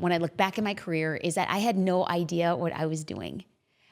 problem when I look back at my career is that I had no idea what I was doing.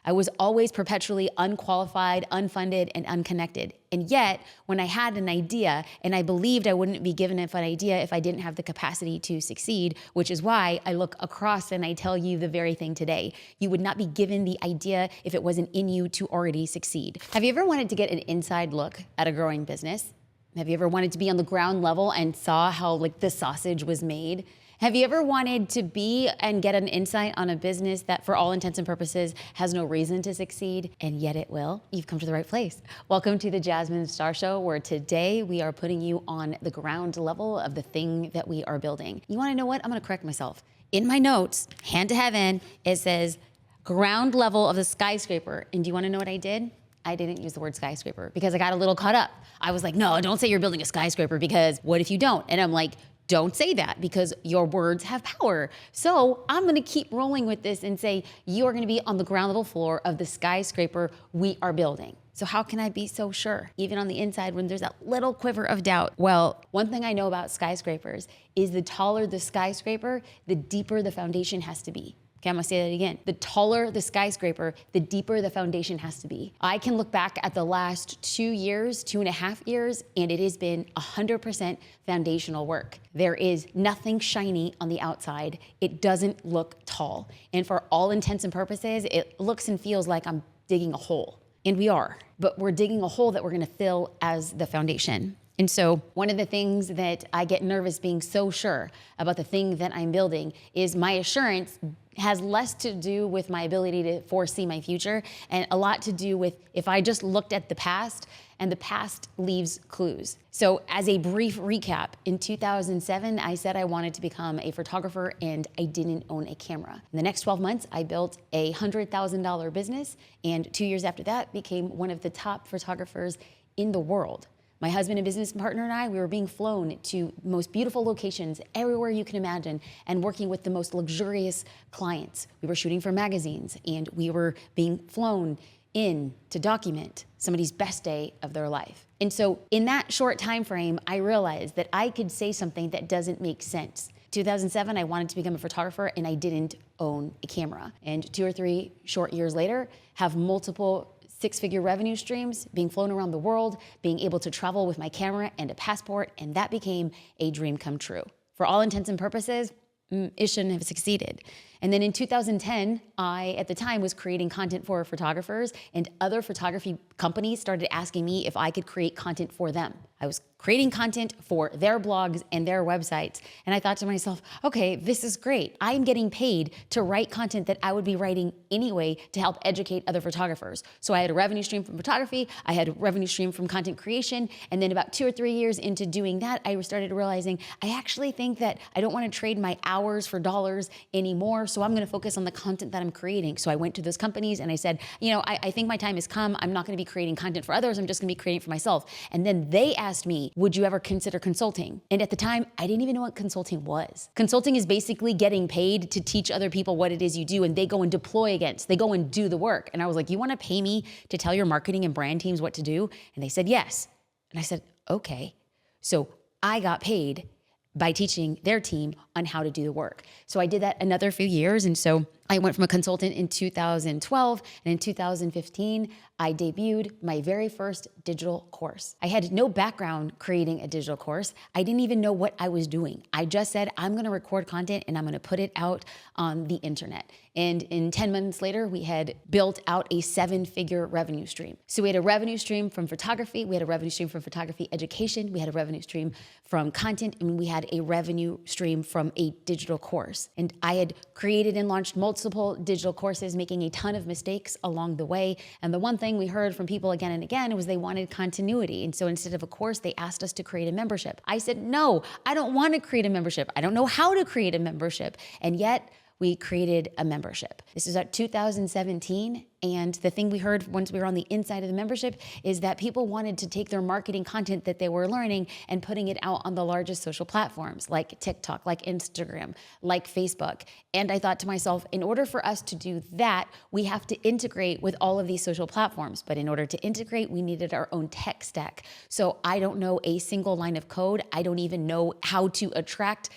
I was always perpetually unqualified, unfunded, and unconnected. And yet, when I had an idea and I believed I wouldn't be given an idea if I didn't have the capacity to succeed, which is why I look across and I tell you the very thing today. You would not be given the idea if it wasn't in you to already succeed. Have you ever wanted to get an inside look at a growing business? Have you ever wanted to be on the ground level and saw how the sausage was made? Have you ever wanted to be and get an insight on a business that for all intents and purposes has no reason to succeed, and yet it will? You've come to the right place. Welcome to the Jasmine Star Show, where today we are putting you on the ground level of the thing that we are building. You wanna know what? I'm gonna correct myself. In my notes, hand to heaven, it says ground level of the skyscraper. And do you wanna know what I did? I didn't use the word skyscraper because I got a little caught up. I was like, no, don't say you're building a skyscraper because what if you don't? And I'm like, don't say that because your words have power. So I'm gonna keep rolling with this and say, you are gonna be on the ground level floor of the skyscraper we are building. So how can I be so sure, even on the inside when there's that little quiver of doubt? Well, one thing I know about skyscrapers is the taller the skyscraper, the deeper the foundation has to be. Okay, I'm gonna say that again. The taller the skyscraper, the deeper the foundation has to be. I can look back at the last 2 years, 2.5 years, and it has been 100% foundational work. There is nothing shiny on the outside. It doesn't look tall. And for all intents and purposes, it looks and feels like I'm digging a hole. And we are, but we're digging a hole that we're gonna fill as the foundation. And so one of the things that I get nervous being so sure about the thing that I'm building is my assurance has less to do with my ability to foresee my future and a lot to do with if I just looked at the past, and the past leaves clues. So as a brief recap, in 2007, I said I wanted to become a photographer and I didn't own a camera. In the next 12 months, I built a $100,000 business, and 2 years after that became one of the top photographers in the world. My husband and business partner and I, we were being flown to the most beautiful locations everywhere you can imagine and working with the most luxurious clients. We were shooting for magazines and we were being flown in to document somebody's best day of their life. And so in that short time frame, I realized that I could say something that doesn't make sense. 2007, I wanted to become a photographer and I didn't own a camera. And 2 or 3 short years later, have multiple 6-figure revenue streams, being flown around the world, being able to travel with my camera and a passport, and that became a dream come true. For all intents and purposes, it shouldn't have succeeded. And then in 2010, I, at the time, was creating content for photographers, and other photography companies started asking me if I could create content for them. I was creating content for their blogs and their websites. And I thought to myself, okay, this is great. I'm getting paid to write content that I would be writing anyway to help educate other photographers. So I had a revenue stream from photography, I had a revenue stream from content creation, and then about 2 or 3 years into doing that, I started realizing I actually think that I don't want to trade my hours for dollars anymore, so I'm going to focus on the content that I'm creating. So I went to those companies and I said, I think my time has come. I'm not going to be creating content for others. I'm just going to be creating for myself. And then they asked me, would you ever consider consulting? And at the time, I didn't even know what consulting was. Consulting is basically getting paid to teach other people what it is you do, and they go and deploy against, they go and do the work. And I was like, you want to pay me to tell your marketing and brand teams what to do? And they said, yes. And I said, okay. So I got paid by teaching their team on how to do the work. So I did that another few years. And so I went from a consultant in 2012, and in 2015, I debuted my very first digital course. I had no background creating a digital course. I didn't even know what I was doing. I just said, I'm gonna record content and I'm gonna put it out on the internet. And in 10 months later, we had built out a 7-figure revenue stream. So we had a revenue stream from photography, we had a revenue stream from photography education, we had a revenue stream from content, and we had a revenue stream from a digital course. And I had created and launched multiple digital courses, making a ton of mistakes along the way. And the one thing we heard from people again and again was they wanted continuity. And so instead of a course, they asked us to create a membership. I said, no, I don't want to create a membership. I don't know how to create a membership. And yet we created a membership. This is at 2017. And the thing we heard once we were on the inside of the membership is that people wanted to take their marketing content that they were learning and putting it out on the largest social platforms like TikTok, like Instagram, like Facebook. And I thought to myself, in order for us to do that, we have to integrate with all of these social platforms. But in order to integrate, we needed our own tech stack. So I don't know a single line of code. I don't even know how to attract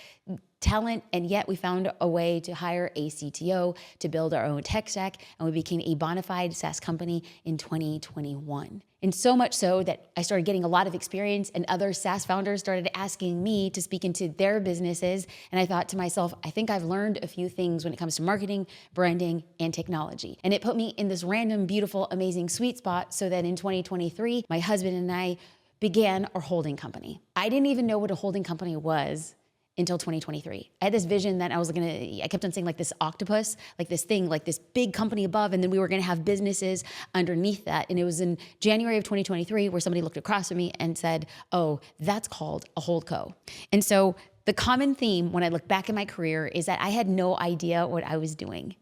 talent, and yet we found a way to hire a CTO to build our own tech stack, and we became a bona fide SaaS company in 2021. And so much so that I started getting a lot of experience, and other SaaS founders started asking me to speak into their businesses. And I thought to myself, I think I've learned a few things when it comes to marketing, branding, and technology. And it put me in this random, beautiful, amazing sweet spot so that in 2023, my husband and I began our holding company. I didn't even know what a holding company was until 2023. I had this vision that I kept on saying like this octopus, like this thing, like this big company above, and then we were gonna have businesses underneath that. And it was in January of 2023 where somebody looked across from me and said, oh, that's called a HoldCo. And so the common theme when I look back at my career is that I had no idea what I was doing.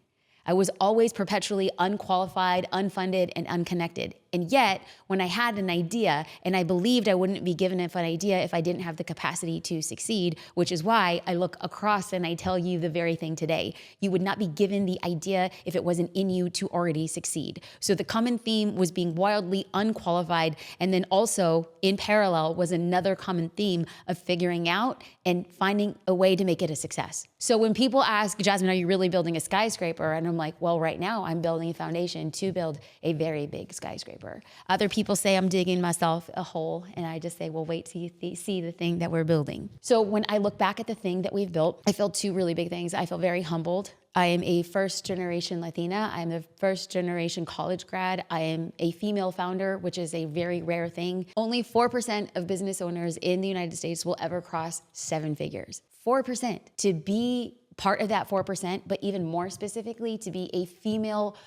I was always perpetually unqualified, unfunded, and unconnected. And yet, when I had an idea, and I believed I wouldn't be given an idea if I didn't have the capacity to succeed, which is why I look across and I tell you the very thing today. You would not be given the idea if it wasn't in you to already succeed. So the common theme was being wildly unqualified, and then also in parallel was another common theme of figuring out and finding a way to make it a success. So when people ask, Jasmine, are you really building a skyscraper? And I'm like, well, right now I'm building a foundation to build a very big skyscraper. Other people say I'm digging myself a hole, and I just say, well, wait till you see the thing that we're building. So when I look back at the thing that we've built, I feel two really big things. I feel very humbled. I am a first generation Latina. I'm a first generation college grad. I am a female founder, which is a very rare thing. Only 4% of business owners in the United States will ever cross 7 figures. 4%. To be part of that 4%, but even more specifically, to be a female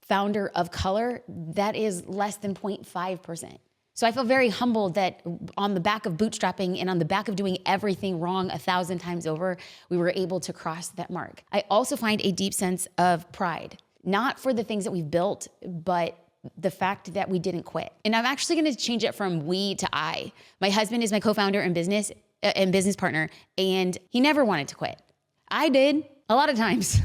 founder of color, that is less than 0.5%. So I feel very humbled that on the back of bootstrapping and on the back of doing everything wrong 1,000 times over, we were able to cross that mark. I also find a deep sense of pride, not for the things that we've built, but the fact that we didn't quit. And I'm actually gonna change it from we to I. My husband is my co-founder in business and business partner, and he never wanted to quit. I did. A lot of times,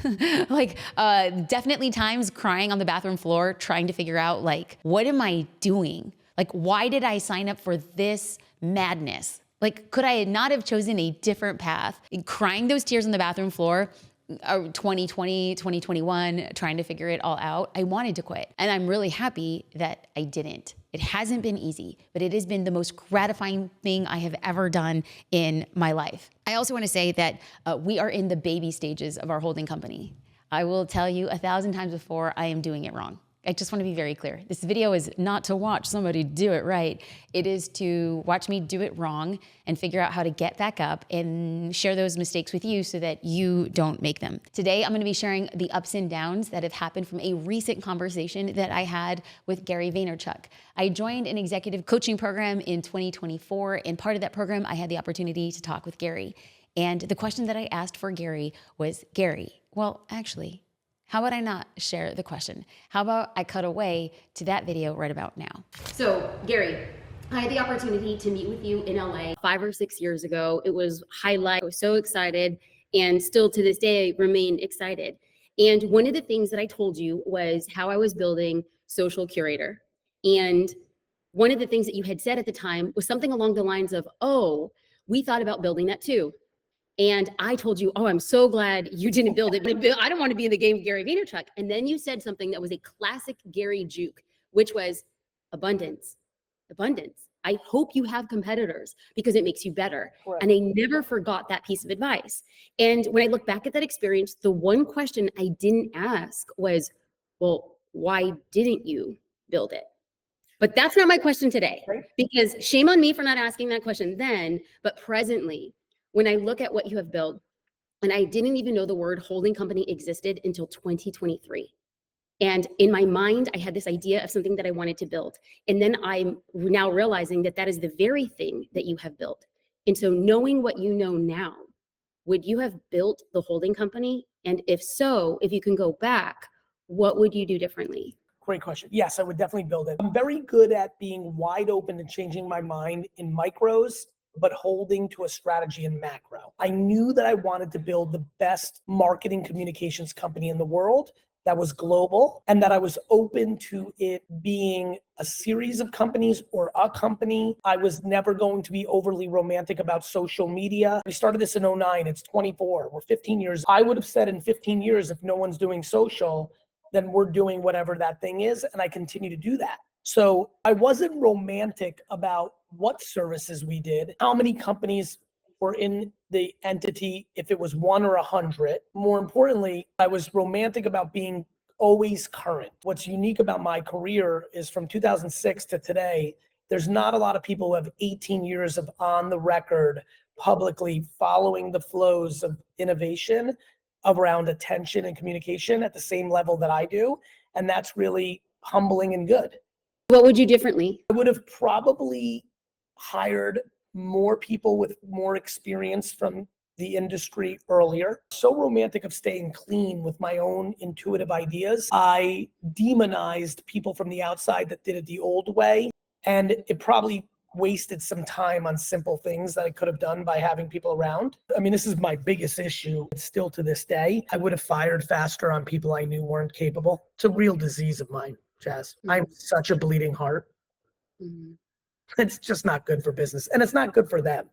definitely times crying on the bathroom floor, trying to figure out like, what am I doing? Like, why did I sign up for this madness? Like, could I not have chosen a different path? Crying those tears on the bathroom floor, 2020, 2021, trying to figure it all out. I wanted to quit. And I'm really happy that I didn't. It hasn't been easy, but it has been the most gratifying thing I have ever done in my life. I also want to say that we are in the baby stages of our holding company. I will tell you 1,000 times before, I am doing it wrong. I just want to be very clear. This video is not to watch somebody do it right. It is to watch me do it wrong and figure out how to get back up and share those mistakes with you so that you don't make them. Today, I'm going to be sharing the ups and downs that have happened from a recent conversation that I had with Gary Vaynerchuk. I joined an executive coaching program in 2024, and part of that program, I had the opportunity to talk with Gary. And the question that I asked for Gary was, Gary, well, actually, how about I not share the question? How about I cut away to that video right about now? So, Gary, I had the opportunity to meet with you in LA 5 or 6 years ago. It was highlight. I was so excited, and still to this day remain excited. And one of the things that I told you was how I was building Social Curator. And one of the things that you had said at the time was something along the lines of, oh, we thought about building that too. And I told you, oh, I'm so glad you didn't build it. I don't want to be in the game of Gary Vaynerchuk. And then you said something that was a classic Gary juke, which was abundance. Abundance. I hope you have competitors because it makes you better. Right. And I never forgot that piece of advice. And when I look back at that experience, the one question I didn't ask was, well, why didn't you build it? But that's not my question today, because shame on me for not asking that question then, but presently, when I look at what you have built, and I didn't even know the word holding company existed until 2023. And in my mind, I had this idea of something that I wanted to build. And then I'm now realizing that that is the very thing that you have built. And so knowing what you know now, would you have built the holding company? And if so, if you can go back, what would you do differently? Great question. Yes, I would definitely build it. I'm very good at being wide open and changing my mind in micros, but holding to a strategy in macro. I knew that I wanted to build the best marketing communications company in the world, that was global, and that I was open to it being a series of companies or a company. I was never going to be overly romantic about social media. We started this in 2009, it's 24, we're 15 years. I would have said in 15 years, if no one's doing social, then we're doing whatever that thing is, and I continue to do that. So I wasn't romantic about what services we did, how many companies were in the entity, if it was 1 or 100. More importantly, I was romantic about being always current. What's unique about my career is from 2006 to today, there's not a lot of people who have 18 years of on the record, publicly following the flows of innovation around attention and communication at the same level that I do. And that's really humbling and good. What would you do differently? I would have probably hired more people with more experience from the industry earlier. So romantic of staying clean with my own intuitive ideas. I demonized people from the outside that did it the old way. And it probably wasted some time on simple things that I could have done by having people around. I mean, this is my biggest issue still to this day. I would have fired faster on people I knew weren't capable. It's a real disease of mine, Jazz. I'm such a bleeding heart. It's just not good for business, and it's not good for them.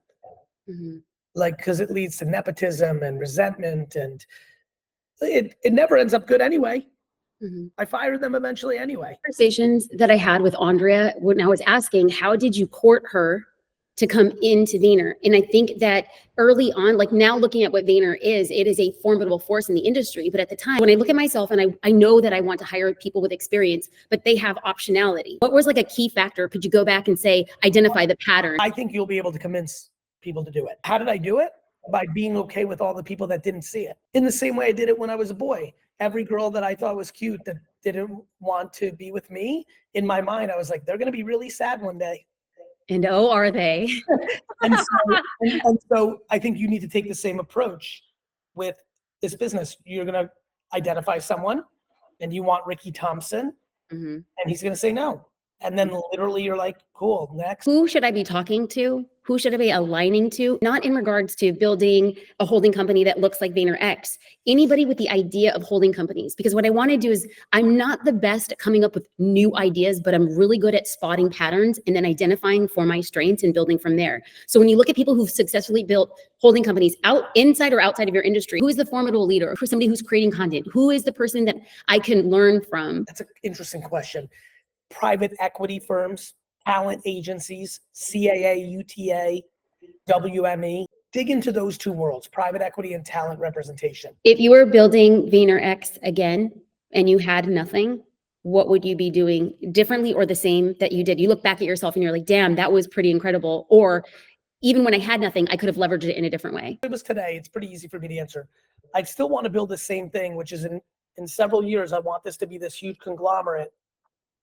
Like, because it leads to nepotism and resentment, and it never ends up good anyway. I fired them eventually anyway. Conversations that I had with Andrea when I was asking, how did you court her to come into Vayner? And I think that early on, like now looking at what Vayner is, it is a formidable force in the industry. But at the time, when I look at myself and I know that I want to hire people with experience, but they have optionality. What was like a key factor? Could you go back and say, identify the pattern? I think you'll be able to convince people to do it. How did I do it? By being okay with all the people that didn't see it. In the same way I did it when I was a boy. Every girl that I thought was cute that didn't want to be with me, in my mind, I was like, they're going to be really sad one day. And oh, are they? and so I think you need to take the same approach with this business. You're going to identify someone and you want Ricky Thompson and he's going to say no. And then literally you're like, cool, next. Who should I be talking to? Who should I be aligning to? Not in regards to building a holding company that looks like VaynerX. Anybody with the idea of holding companies. Because what I want to do is, I'm not the best at coming up with new ideas, but I'm really good at spotting patterns and then identifying for my strengths and building from there. So when you look at people who've successfully built holding companies inside or outside of your industry, who is the formidable leader? Who's somebody who's creating content? Who is the person that I can learn from? That's an interesting question. Private equity firms, talent agencies, CAA, UTA, WME. Dig into those two worlds, private equity and talent representation. If you were building VaynerX again and you had nothing, what would you be doing differently or the same that you did? You look back at yourself and you're like, damn, that was pretty incredible. Or even when I had nothing, I could have leveraged it in a different way. If it was today, it's pretty easy for me to answer. I'd still want to build the same thing, which is in several years, I want this to be this huge conglomerate.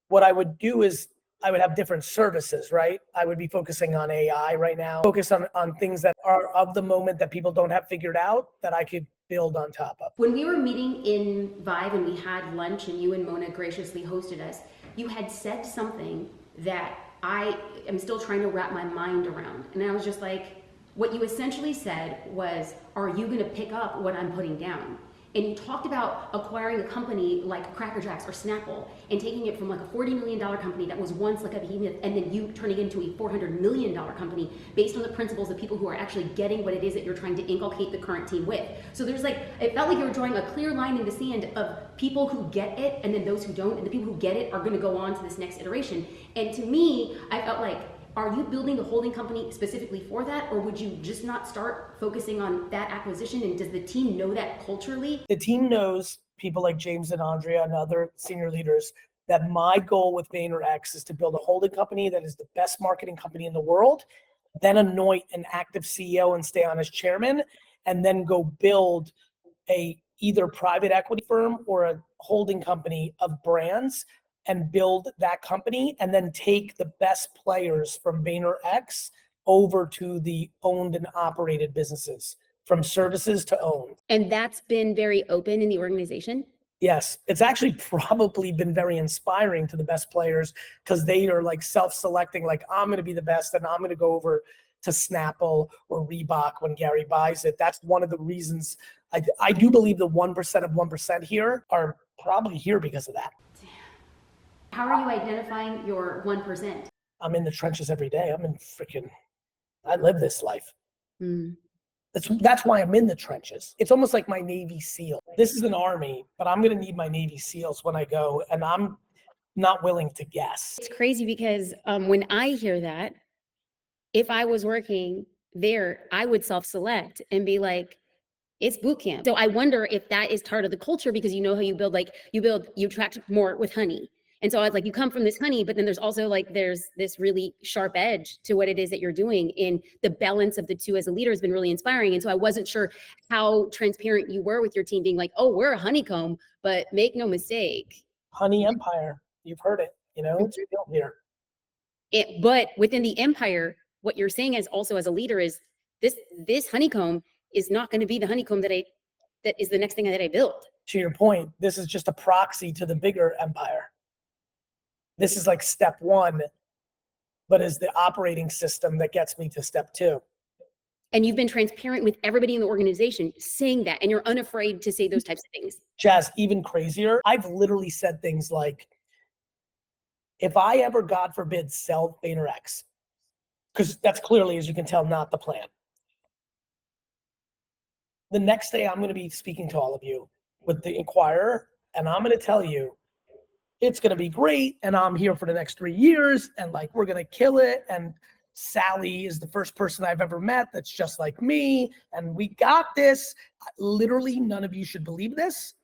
What I would do is I would have different services, right? I would be focusing on AI right now, focus on things that are of the moment that people don't have figured out that I could build on top of. When we were meeting in Vive and we had lunch and you and Mona graciously hosted us, you had said something that I am still trying to wrap my mind around. And I was just like, what you essentially said was, are you gonna pick up what I'm putting down? And you talked about acquiring a company like Cracker Jacks or Snapple and taking it from like a $40 million company that was once like a behemoth, and then you turning it into a $400 million company based on the principles of people who are actually getting what it is that you're trying to inculcate the current team with. So there's like, it felt like you were drawing a clear line in the sand of people who get it and then those who don't, and the people who get it are gonna go on to this next iteration. And to me, I felt like, are you building the holding company specifically for that? Or would you just not start focusing on that acquisition? And does the team know that culturally? The team knows, people like James and Andrea and other senior leaders, that my goal with VaynerX is to build a holding company that is the best marketing company in the world, then anoint an active CEO and stay on as chairman, and then go build either private equity firm or a holding company of brands and build that company, and then take the best players from VaynerX over to the owned and operated businesses, from services to owned. And that's been very open in the organization? Yes, it's actually probably been very inspiring to the best players, because they are like self-selecting, like, I'm going to be the best and I'm going to go over to Snapple or Reebok when Gary buys it. That's one of the reasons I do believe the 1% of 1% here are probably here because of that. How are you identifying your 1%? I'm in the trenches every day. I live this life. That's why I'm in the trenches. It's almost like my Navy SEAL. This is an army, but I'm going to need my Navy SEALs when I go, and I'm not willing to guess. It's crazy because when I hear that, if I was working there, I would self-select and be like, it's boot camp. So I wonder if that is part of the culture, because you know how you build, you attract more with honey. And so I was like, you come from this honey, but then there's also there's this really sharp edge to what it is that you're doing. And the balance of the two as a leader has been really inspiring. And so I wasn't sure how transparent you were with your team being like, oh, we're a honeycomb, but make no mistake. Honey empire. You've heard it, it's real here. But within the empire, what you're saying is also as a leader is this honeycomb is not going to be the honeycomb that is the next thing that I build. To your point, this is just a proxy to the bigger empire. This is like step one, but is the operating system that gets me to step two. And you've been transparent with everybody in the organization saying that, and you're unafraid to say those types of things. Jazz, even crazier, I've literally said things like, if I ever, God forbid, sell VaynerX, because that's clearly, as you can tell, not the plan. The next day I'm going to be speaking to all of you with the Inquirer, and I'm going to tell you, it's going to be great, and I'm here for the next 3 years, and we're going to kill it, and Sally is the first person I've ever met that's just like me, and we got this. Literally, none of you should believe this,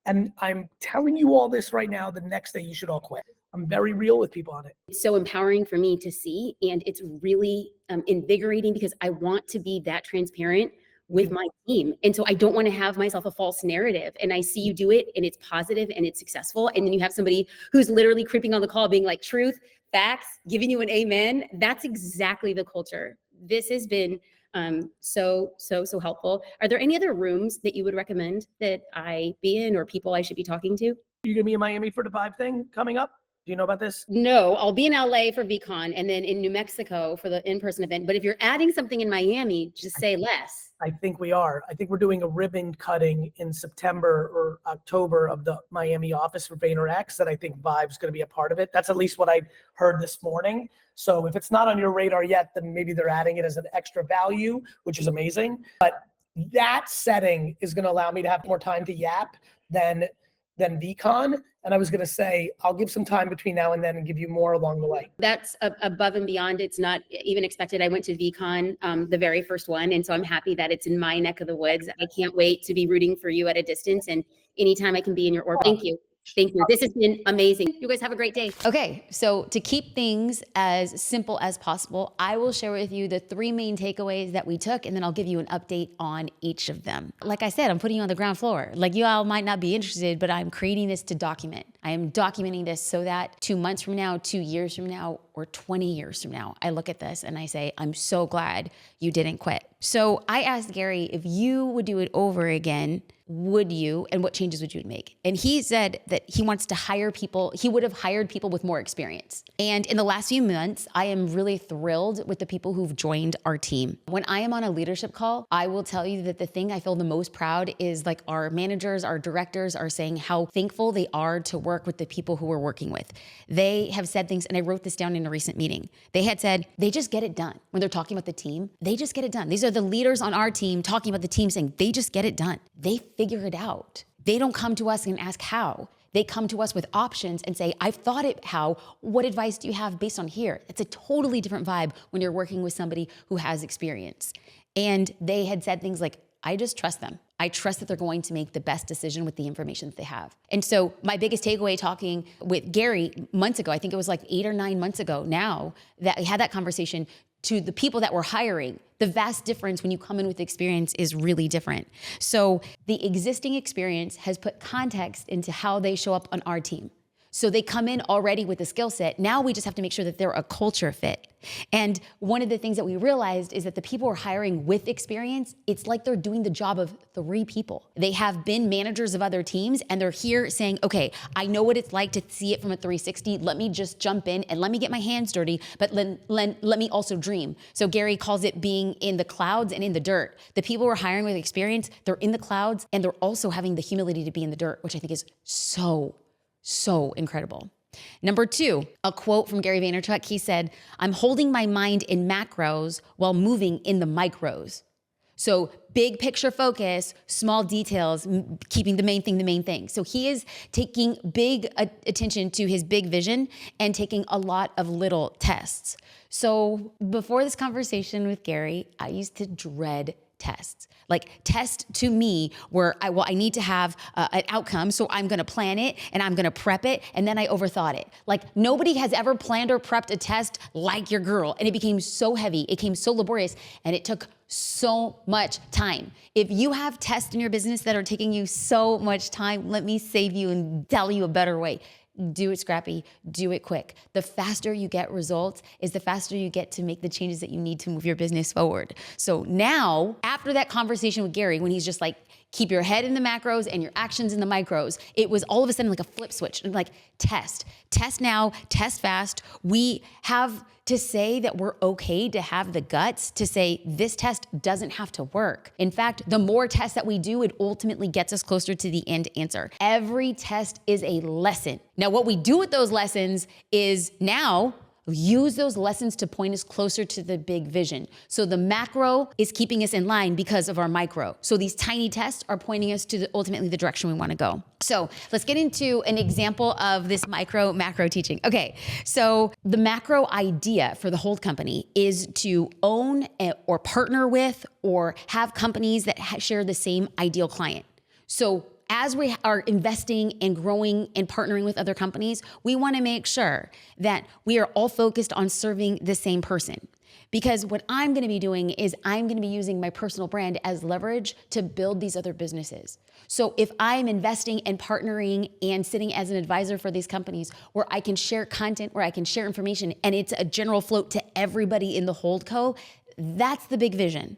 and I'm telling you all this right now. The next day you should all quit. I'm very real with people on it. It's so empowering for me to see, and it's really invigorating, because I want to be that transparent with my team. And so I don't want to have myself a false narrative. And I see you do it, and it's positive and it's successful. And then you have somebody who's literally creeping on the call being like, truth, facts, giving you an amen. That's exactly the culture. This has been so helpful. Are there any other rooms that you would recommend that I be in, or people I should be talking to? You're gonna be in Miami for the Vibe thing coming up? Do you know about this? No, I'll be in LA for VCon, and then in New Mexico for the in-person event. But if you're adding something in Miami, just say less. I think we are. I think we're doing a ribbon cutting in September or October of the Miami office for VaynerX that I think Vibe's going to be a part of it. That's at least what I heard this morning. So if it's not on your radar yet, then maybe they're adding it as an extra value, which is amazing. But that setting is going to allow me to have more time to yap than VCon. And I was going to say, I'll give some time between now and then and give you more along the way. That's above and beyond. It's not even expected. I went to VCon, the very first one. And so I'm happy that it's in my neck of the woods. I can't wait to be rooting for you at a distance. And anytime I can be in your orbit. Thank you. Thank you. This has been amazing. You guys have a great day. Okay, so to keep things as simple as possible, I will share with you the 3 main takeaways that we took, and then I'll give you an update on each of them. Like I said, I'm putting you on the ground floor. You all might not be interested, but I'm creating this to document. I am documenting this so that 2 months from now, 2 years from now, or 20 years from now, I look at this and I say, I'm so glad you didn't quit. So I asked Gary, if you would do it over again, would you, and what changes would you make? And he said that he wants to hire people. He would have hired people with more experience. And in the last few months, I am really thrilled with the people who've joined our team. When I am on a leadership call, I will tell you that the thing I feel the most proud is our managers, our directors are saying how thankful they are to work with the people who we're working with. They have said things, and I wrote this down in a recent meeting. They had said, they just get it done. When they're talking about the team, they just get it done. These are the leaders on our team talking about the team saying, they just get it done. They figure it out. They don't come to us and ask how. They come to us with options and say, I've thought it how. What advice do you have based on here? It's a totally different vibe when you're working with somebody who has experience. And they had said things like, I just trust them. I trust that they're going to make the best decision with the information that they have. And so my biggest takeaway talking with Gary months ago, I think it was 8 or 9 months ago now, that we had that conversation, to the people that we're hiring, the vast difference when you come in with experience is really different. So the existing experience has put context into how they show up on our team. So they come in already with a skill set. Now we just have to make sure that they're a culture fit. And one of the things that we realized is that the people we're hiring with experience, it's like they're doing the job of 3 people. They have been managers of other teams and they're here saying, okay, I know what it's like to see it from a 360. Let me just jump in and let me get my hands dirty, but let me also dream. So Gary calls it being in the clouds and in the dirt. The people we're hiring with experience, they're in the clouds and they're also having the humility to be in the dirt, which I think is so incredible. Number 2, a quote from Gary Vaynerchuk. He said, I'm holding my mind in macros while moving in the micros. So big picture focus, small details, keeping the main thing. So he is taking big attention to his big vision and taking a lot of little tests. So before this conversation with Gary, I used to dread tests. Like test to me where I need to have an outcome. So I'm going to plan it and I'm going to prep it. And then I overthought it. Like nobody has ever planned or prepped a test like your girl. And it became so heavy. It became so laborious and it took so much time. If you have tests in your business that are taking you so much time, let me save you and tell you a better way. Do it scrappy, do it quick. The faster you get results is the faster you get to make the changes that you need to move your business forward. So now, after that conversation with Gary, when he's just like, keep your head in the macros and your actions in the micros, it was all of a sudden like a flip switch. And like, test now, test fast. We have to say that we're okay to have the guts to say this test doesn't have to work. In fact, the more tests that we do, it ultimately gets us closer to the end answer. Every test is a lesson. Now, what we do with those lessons is now use those lessons to point us closer to the big vision. So the macro is keeping us in line because of our micro. So these tiny tests are pointing us to ultimately the direction we want to go. So let's get into an example of this macro teaching. Okay, so the macro idea for the Hold company is to own or partner with or have companies that share the same ideal client. So as we are investing and growing and partnering with other companies, we want to make sure that we are all focused on serving the same person. Because what I'm going to be doing is I'm going to be using my personal brand as leverage to build these other businesses. So if I'm investing and partnering and sitting as an advisor for these companies where I can share content, where I can share information, and it's a general float to everybody in the HoldCo, that's the big vision.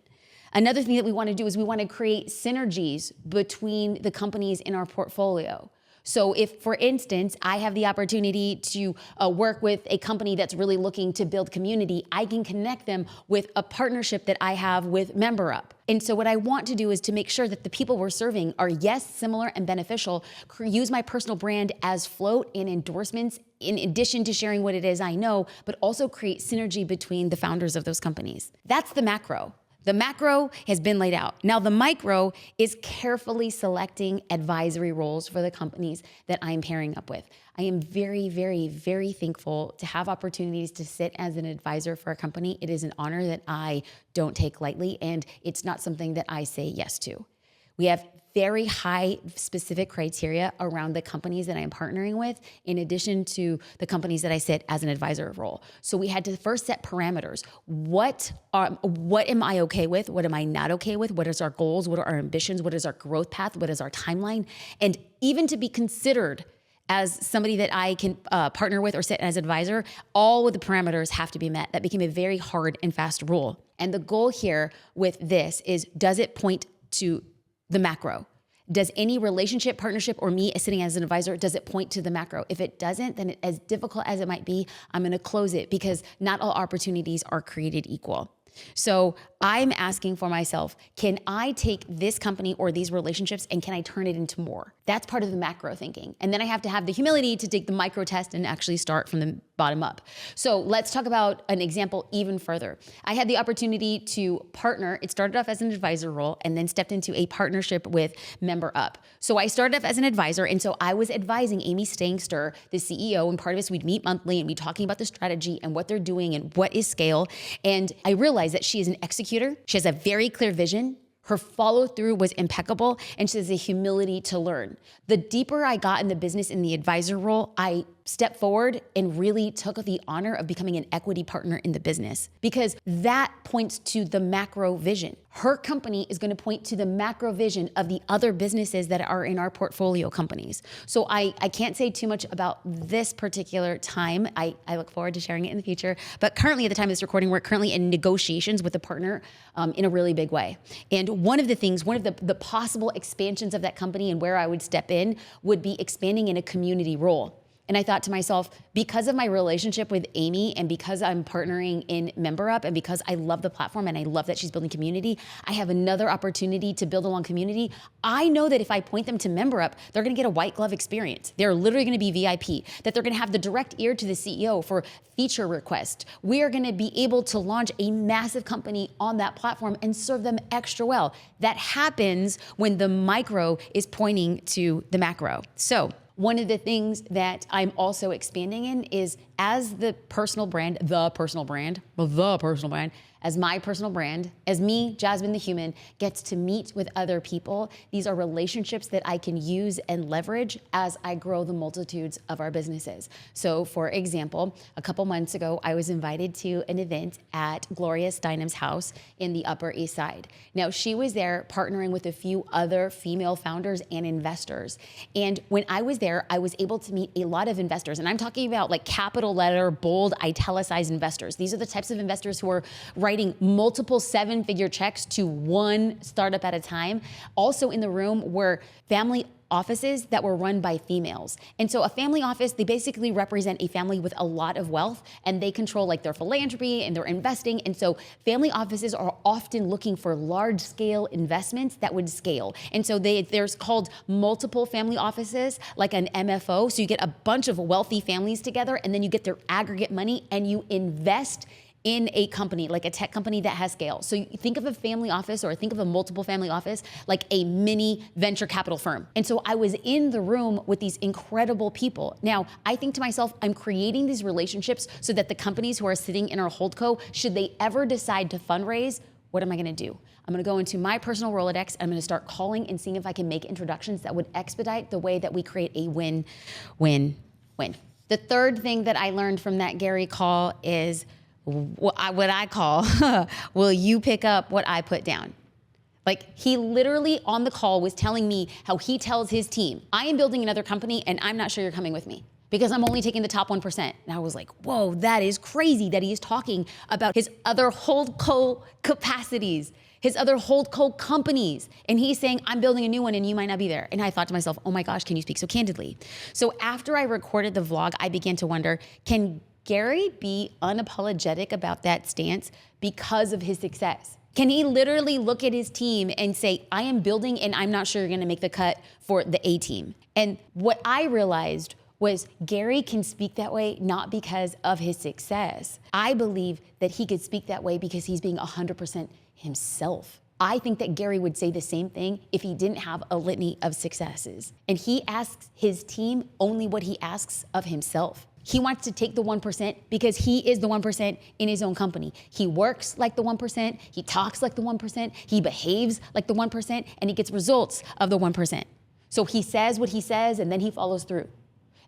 Another thing that we want to do is we want to create synergies between the companies in our portfolio. So if, for instance, I have the opportunity to work with a company that's really looking to build community, I can connect them with a partnership that I have with MemberUp. And so what I want to do is to make sure that the people we're serving are, yes, similar and beneficial, use my personal brand as float and endorsements in addition to sharing what it is I know, but also create synergy between the founders of those companies. That's the macro. The macro has been laid out. Now the micro is carefully selecting advisory roles for the companies that I'm pairing up with. I am very, very, very thankful to have opportunities to sit as an advisor for a company. It is an honor that I don't take lightly, and it's not something that I say yes to. We have very high specific criteria around the companies that I'm partnering with, in addition to the companies that I sit as an advisor role. So we had to first set parameters. What am I okay with? What am I not okay with? What is our goals? What are our ambitions? What is our growth path? What is our timeline? And even to be considered as somebody that I can partner with or sit as advisor, all of the parameters have to be met. That became a very hard and fast rule. And the goal here with this is, does it point to the macro? Does any relationship, partnership, or me sitting as an advisor, does it point to the macro? If it doesn't, then as difficult as it might be, I'm going to close it because not all opportunities are created equal. So I'm asking for myself, can I take this company or these relationships and can I turn it into more? That's part of the macro thinking. And then I have to have the humility to take the micro test and actually start from the bottom up. So let's talk about an example even further. I had the opportunity to partner. It started off as an advisor role and then stepped into a partnership with MemberUp. So I started off as an advisor. And so I was advising Amy Stangster, the CEO, and part of us, we'd meet monthly and be talking about the strategy and what they're doing and what is scale. And I realized that she is an executor. She has a very clear vision. Her follow through was impeccable, and she has a humility to learn. The deeper I got in the business in the advisor role, I stepped forward and really took the honor of becoming an equity partner in the business, because that points to the macro vision. Her company is going to point to the macro vision of the other businesses that are in our portfolio companies. So I can't say too much about this particular time. I look forward to sharing it in the future. But currently, at the time of this recording, we're currently in negotiations with a partner in a really big way. And one of the possible expansions of that company and where I would step in would be expanding in a community role. And I thought to myself, because of my relationship with Amy and because I'm partnering in MemberUp and because I love the platform and I love that she's building community, I have another opportunity to build along community. I know that if I point them to MemberUp, they're gonna get a white glove experience. They're literally gonna be VIP, that they're gonna have the direct ear to the CEO for feature requests. We are gonna be able to launch a massive company on that platform and serve them extra well. That happens when the micro is pointing to the macro. So, one of the things that I'm also expanding in is as the personal brand, as my personal brand, as me, Jasmine the human, gets to meet with other people, these are relationships that I can use and leverage as I grow the multitudes of our businesses. So for example, a couple months ago, I was invited to an event at Gloria Steinem's house in the Upper East Side. Now she was there partnering with a few other female founders and investors. And when I was there, I was able to meet a lot of investors. And I'm talking about like capital letter, bold, italicized investors. These are the types of investors who are writing multiple seven-figure checks to one startup at a time. Also in the room were family offices that were run by females. And so a family office, they basically represent a family with a lot of wealth, and they control like their philanthropy and their investing. And so family offices are often looking for large scale investments that would scale. And so there's called multiple family offices, like an MFO. So you get a bunch of wealthy families together, and then you get their aggregate money and you invest in a company, like a tech company that has scale. So you think of a family office or think of a multiple family office like a mini venture capital firm. And so I was in the room with these incredible people. Now, I think to myself, I'm creating these relationships so that the companies who are sitting in our HoldCo, should they ever decide to fundraise, what am I gonna do? I'm gonna go into my personal Rolodex, I'm gonna start calling and seeing if I can make introductions that would expedite the way that we create a win-win-win. The third thing that I learned from that Gary call is what I call, will you pick up what I put down? Like he literally on the call was telling me how he tells his team, I am building another company and I'm not sure you're coming with me because I'm only taking the top 1%. And I was like, whoa, that is crazy that he is talking about his other HoldCo capacities, his other HoldCo companies. And he's saying, I'm building a new one and you might not be there. And I thought to myself, oh my gosh, can you speak so candidly? So after I recorded the vlog, I began to wonder, can Gary be unapologetic about that stance because of his success? Can he literally look at his team and say, I am building and I'm not sure you're gonna make the cut for the A team? And what I realized was Gary can speak that way not because of his success. I believe that he could speak that way because he's being 100% himself. I think that Gary would say the same thing if he didn't have a litany of successes. And he asks his team only what he asks of himself. He wants to take the 1% because he is the 1% in his own company. He works like the 1%, he talks like the 1%, he behaves like the 1%, and he gets results of the 1%. So he says what he says and then he follows through.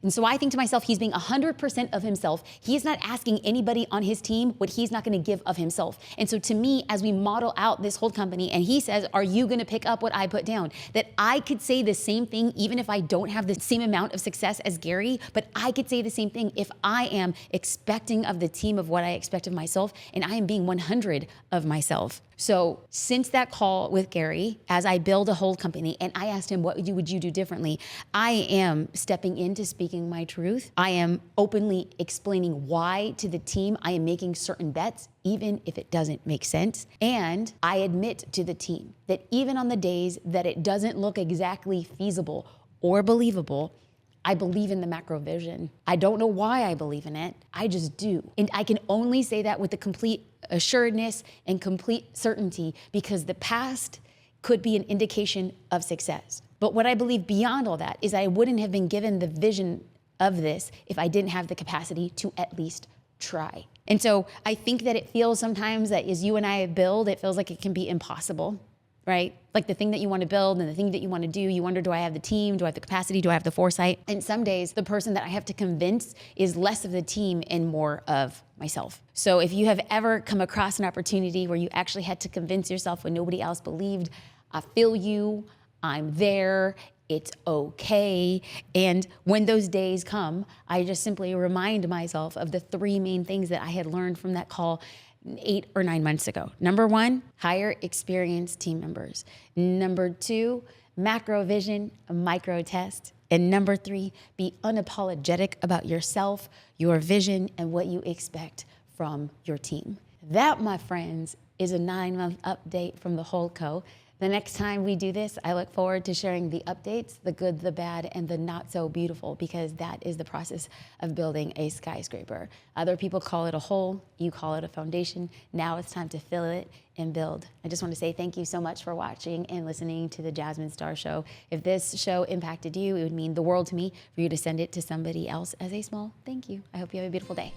And so I think to myself, he's being 100% of himself. He is not asking anybody on his team what he's not gonna give of himself. And so to me, as we model out this whole company, and he says, are you gonna pick up what I put down? That I could say the same thing even if I don't have the same amount of success as Gary, but I could say the same thing if I am expecting of the team of what I expect of myself, and I am being 100 of myself. So since that call with Gary, as I build a whole company, and I asked him, what would you do differently? I am stepping into speaking my truth. I am openly explaining why to the team I am making certain bets, even if it doesn't make sense. And I admit to the team that even on the days that it doesn't look exactly feasible or believable, I believe in the macro vision. I don't know why I believe in it. I just do. And I can only say that with the complete assuredness and complete certainty because the past could be an indication of success. But what I believe beyond all that is I wouldn't have been given the vision of this if I didn't have the capacity to at least try. And so I think that it feels sometimes that as you and I build, it feels like it can be impossible. right? Like the thing that you want to build and the thing that you want to do, you wonder, do I have the team? Do I have the capacity? Do I have the foresight? And some days the person that I have to convince is less of the team and more of myself. So if you have ever come across an opportunity where you actually had to convince yourself when nobody else believed, I feel you, I'm there, it's okay. And when those days come, I just simply remind myself of the 3 main things that I had learned from that call 8 or 9 months ago. Number 1, hire experienced team members. Number 2, macro vision, micro test. And number 3, be unapologetic about yourself, your vision, and what you expect from your team. That, my friends, is a 9-month update from the HoldCo. The next time we do this, I look forward to sharing the updates, the good, the bad, and the not so beautiful, because that is the process of building a skyscraper. Other people call it a hole, you call it a foundation. Now it's time to fill it and build. I just want to say thank you so much for watching and listening to the Jasmine Star Show. If this show impacted you, it would mean the world to me for you to send it to somebody else as a small thank you. I hope you have a beautiful day.